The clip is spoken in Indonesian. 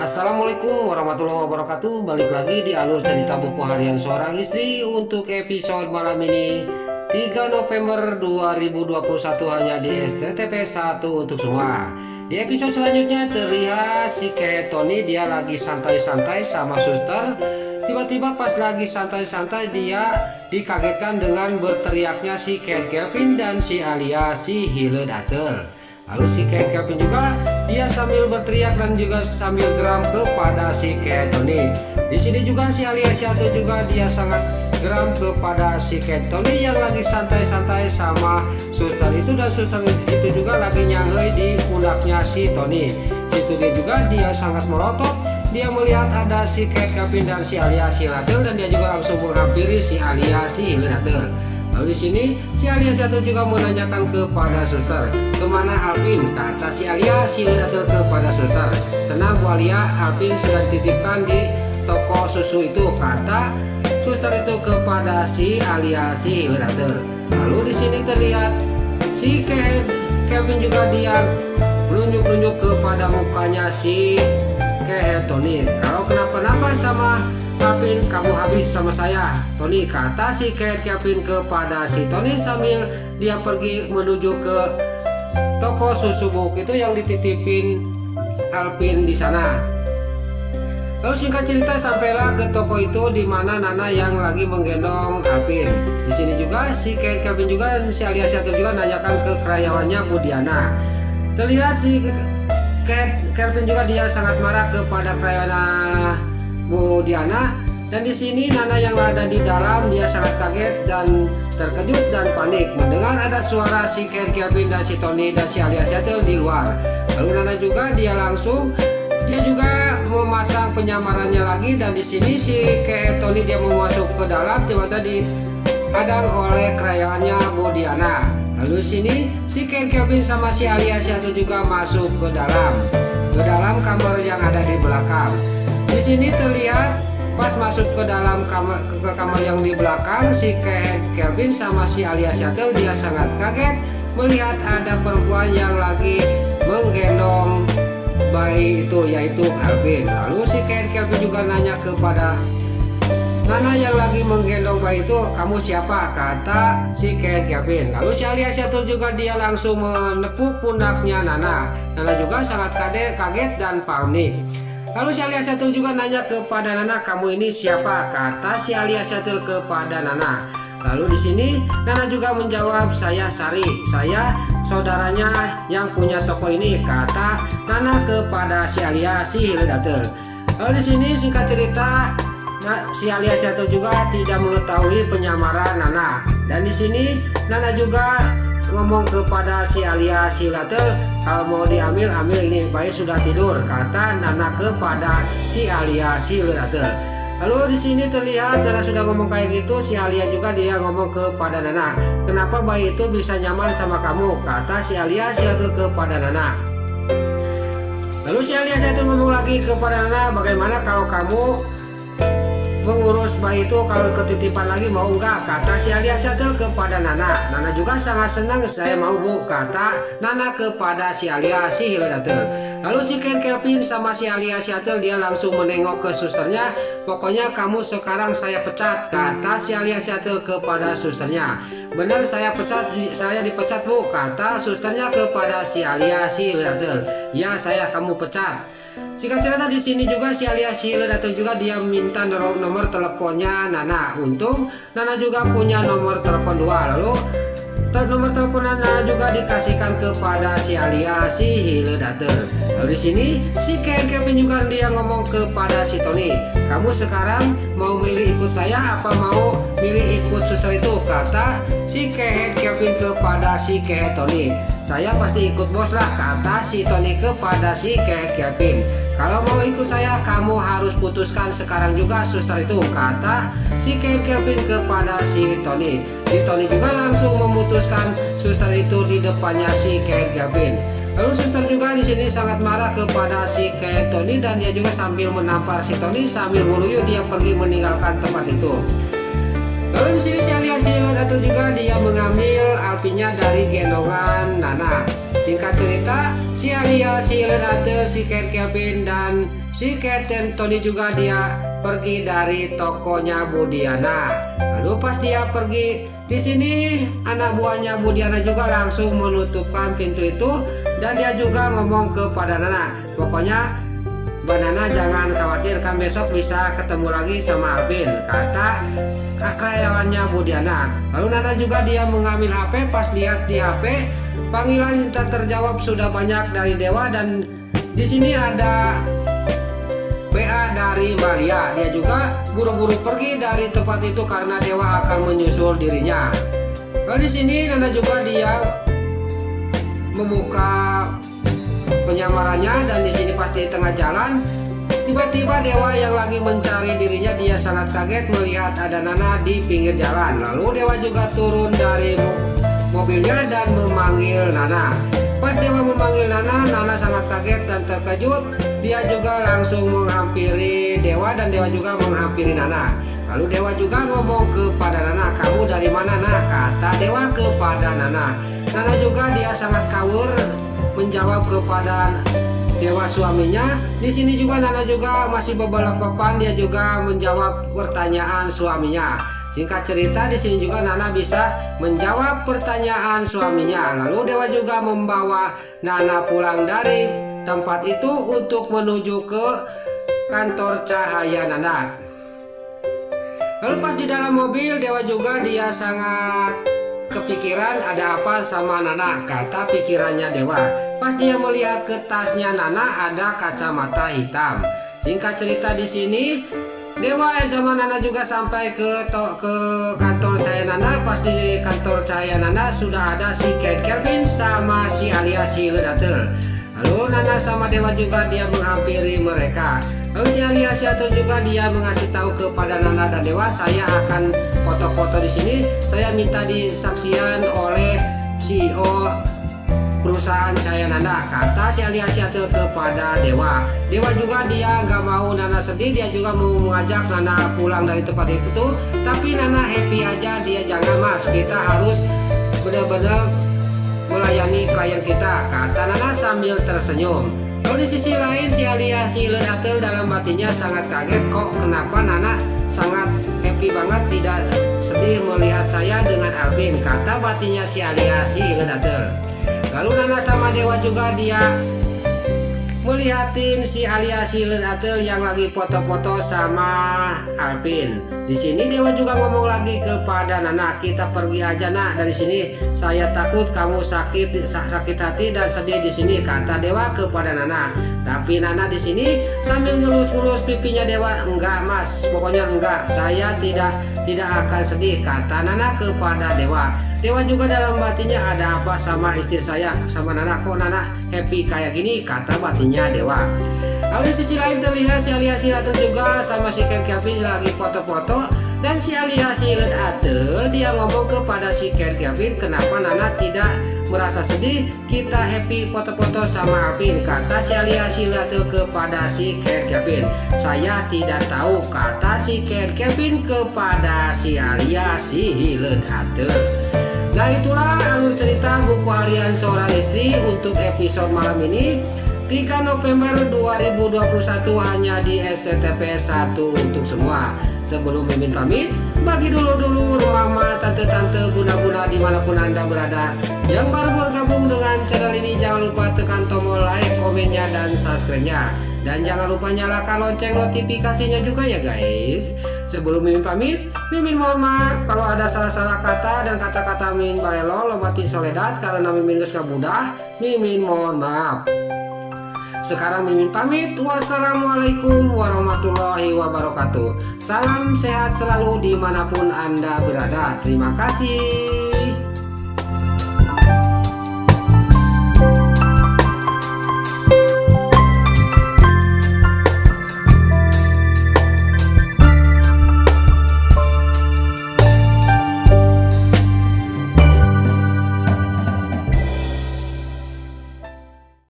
Assalamualaikum warahmatullahi wabarakatuh. Balik lagi di alur cerita buku harian seorang istri untuk episode malam ini 3 November 2021 hanya di SCTV 1 untuk semua. Di episode selanjutnya terlihat si Tony dia lagi santai-santai sama suster. Tiba-tiba pas lagi santai-santai dia dikagetkan dengan berteriaknya si Kelvin dan si Alia si Hilledater. Lalu si Kelvin juga dia sambil berteriak dan juga sambil geram kepada si Tony. Di sini juga si Alia juga dia sangat geram kepada si Tony yang lagi santai-santai sama suster itu, dan suster itu juga lagi nyanggai di pundaknya si Tony. Situ juga dia sangat merotot. Dia melihat ada si Kelvin dan si Alia si Hilledater, dan dia juga langsung menghampiri si Alia si Hilledater. Lalu di sini si Alia juga menanyakan kepada suster, kemana Alvin? Kata si Alia si Hilledater kepada suster, tenang Bu Alia, Alvin sudah dititipkan di toko susu itu, kata suster itu kepada si Alia si Hilledater. Lalu di sini terlihat si Kevin juga dia menunjuk-nunjuk kepada mukanya si Tony, kalau kenapa-napa sama Alvin kamu habis sama saya Tony, kata si Kevin kepada si Tony sambil dia pergi menuju ke toko susu buk itu yang dititipin Alvin di sana. Lalu singkat cerita sampailah ke toko itu di mana Nana yang lagi menggendong Alvin. Di sini juga si Kevin juga dan si Alia juga nanyakan ke karyawannya Bu Diana. Terlihat si Kevin juga dia sangat marah kepada karyawan Bu Diana, dan di sini Nana yang ada di dalam dia sangat kaget dan terkejut dan panik mendengar ada suara si Kevin dan si Tony dan si Alia di luar. Lalu Nana juga dia langsung dia juga memasang penyamarannya lagi, dan di sini si Tony dia mau masuk ke dalam tiba-tiba dihadang oleh karyawannya Bu Diana. Lalu di sini si Kevin sama si Alia juga masuk ke dalam kamar yang ada di belakang. Di sini terlihat pas masuk ke dalam kamar yang di belakang, si Kevin sama si Alia dia sangat kaget melihat ada perempuan yang lagi menggendong bayi itu, yaitu Alvin. Lalu si Kevin juga nanya kepada Nana yang lagi menggendong bayi itu, kamu siapa? Kata si Kevin. Lalu si Alia juga dia langsung menepuk pundaknya Nana. Nana juga sangat kaget dan panik. Lalu si Alia juga nanya kepada Nana, kamu ini siapa? Kata si Alia kepada Nana. Lalu di sini Nana juga menjawab, saya Sari, saya saudaranya yang punya toko ini, kata Nana kepada si Alia si Hilledater. Lalu di sini singkat cerita si Alia juga tidak mengetahui penyamaran Nana, dan di sini Nana juga ngomong kepada si Alia si Hilledater, kalau mau diambil ambil, ini bayi sudah tidur, kata Nana kepada si Alia si Hilledater. Lalu di sini terlihat Nana sudah ngomong kayak gitu, si Alia juga dia ngomong kepada Nana, kenapa bayi itu bisa nyaman sama kamu? Kata si Alia si Hilledater kepada Nana. Lalu si Alia ngomong lagi kepada Nana, bagaimana kalau kamu mengurus bayi itu, kalau ketitipan lagi mau enggak? Kata si Alia kepada Nana. Nana juga sangat senang, saya mau Bu, kata Nana kepada si Alia si Hilledater. Lalu si Kevin sama si Alia dia langsung menengok ke susternya, pokoknya kamu sekarang saya pecat, kata si Alia kepada susternya. Benar saya dipecat Bu, kata susternya kepada si Alia si Hilledater. Ya saya kamu pecat. Singkat cerita di sini juga si Alia si Hilledater juga dia minta nomor teleponnya Nana. Untung Nana juga punya nomor telepon dua. Lalu nomor telepon Nana juga dikasihkan kepada si Alia si Hilledater. Lalu di sini si Kevin juga dia ngomong kepada si Tony, kamu sekarang mau milih ikut saya apa mau milih ikut suster itu? Kata si Kevin kepada si Tony, saya pasti ikut bos lah, kata si Tony kepada si Kevin. Kalau mau ikut saya kamu harus putuskan sekarang juga suster itu, kata si Kevin kepada si Tony. Si Tony juga langsung memutuskan suster itu di depannya si Kevin. Lalu suster juga di sini sangat marah kepada si Tony, dan dia juga sambil menampar si Tony sambil meluyuh dia pergi meninggalkan tempat itu. Lalu di sini si Alia si Hilledater juga dia mengambil Alvinnya dari gendongan Nana. Singkat cerita, si Alia, si Renate, si Ken Kevin, dan si Keten Tony juga dia pergi dari tokonya Budiana. Lalu pas dia pergi, di sini anak buahnya Budiana juga langsung menutupkan pintu itu, dan dia juga ngomong kepada Nana, pokoknya Mbak Nana jangan khawatir, kan besok bisa ketemu lagi sama Alvin, kata karyawannya Budiana. Lalu Nana juga dia mengambil HP, pas lihat di HP panggilan tak terjawab sudah banyak dari Dewa, dan di sini ada WA dari Malia. Dia juga buru-buru pergi dari tempat itu karena Dewa akan menyusul dirinya. Lalu di sini Nana juga dia membuka penyamarannya, dan di sini pasti tengah jalan tiba-tiba Dewa yang lagi mencari dirinya dia sangat kaget melihat ada Nana di pinggir jalan. Lalu Dewa juga turun dari mobilnya dan memanggil Nana. Pas Dewa memanggil Nana, Nana sangat kaget dan terkejut. Dia juga langsung menghampiri Dewa dan Dewa juga menghampiri Nana. Lalu Dewa juga ngomong kepada Nana, kamu dari mana Nana? Kata Dewa kepada Nana. Nana juga dia sangat kawur menjawab kepada Dewa suaminya. Di sini juga Nana juga masih beberapa dia juga menjawab pertanyaan suaminya. Singkat cerita, di sini juga Nana bisa menjawab pertanyaan suaminya. Lalu Dewa juga membawa Nana pulang dari tempat itu untuk menuju ke kantor Cahaya Nana. Lalu pas di dalam mobil, Dewa juga dia sangat kepikiran ada apa sama Nana, kata pikirannya Dewa. Pas dia melihat ke tasnya Nana ada kacamata hitam. Singkat cerita, di sini Dewa sama Nana juga sampai ke kantor Cahaya Nana. Pas di kantor Cahaya Nana sudah ada si Ken Kevin sama si Alia si Ledatel. Lalu Nana sama Dewa juga dia menghampiri mereka. Lalu si Alia si Ledatel juga dia mengasih tahu kepada Nana dan Dewa, saya akan foto-foto di sini. Saya minta disaksikan oleh CEO perusahaan Cahaya Nana, kata si Alia Siatil kepada Dewa. Dewa juga dia nggak mau Nana sedih, dia juga mau mengajak Nana pulang dari tempat itu. Tapi Nana happy aja, dia jangan mas, kita harus benar-benar melayani klien kita, kata Nana sambil tersenyum. Lalu di sisi lain si Alia si Ledatel dalam batinnya sangat kaget, kok kenapa Nana sangat happy banget tidak sedih melihat saya dengan Alvin, kata batinnya si Alia si Ledatel. Lalu Nana sama Dewa juga dia melihatin si Alia si Ledatel yang lagi foto-foto sama Alvin. Di sini Dewa juga ngomong lagi kepada Nana, kita pergi aja nak dari sini. Saya takut kamu sakit hati dan sedih di sini, kata Dewa kepada Nana. Tapi Nana di sini sambil ngelus-ngelus pipinya Dewa, enggak mas, pokoknya enggak, saya tidak akan sedih, kata Nana kepada Dewa. Dewa juga dalam batinnya ada apa sama istri saya, sama Nana, kok Nana happy kayak gini, kata batinnya Dewa. Lalu di sisi lain terlihat si Alia si Ledatel juga sama si Ken Kevin lagi foto-foto, dan si Alia si Ledatel dia ngomong kepada si Ken Kevin, kenapa Nana tidak merasa sedih, kita happy foto-foto sama Alvin, kata si Alia si Ledatel kepada si Ken Kevin. Saya tidak tahu, kata si Ken Kevin kepada si Alia si Ledatel. Nah itulah alur cerita buku harian seorang istri untuk episode malam ini 3 November 2021 hanya di SCTP 1 untuk semua. Sebelum Mimin pamit, bagi dulu mama, tante-tante, bunda-bunda dimanapun anda berada yang baru bergabung dengan channel ini, jangan lupa tekan tombol like, komennya, dan subscribe-nya. Dan jangan lupa nyalakan lonceng notifikasinya juga ya guys. Sebelum Mimin pamit, Mimin mohon maaf kalau ada salah-salah kata dan kata-kata Mimin balelo lomati soledat karena Mimin geus kabudah. Mimin mohon maaf. Sekarang Mimin pamit. Wassalamualaikum warahmatullahi wabarakatuh. Salam sehat selalu dimanapun anda berada. Terima kasih.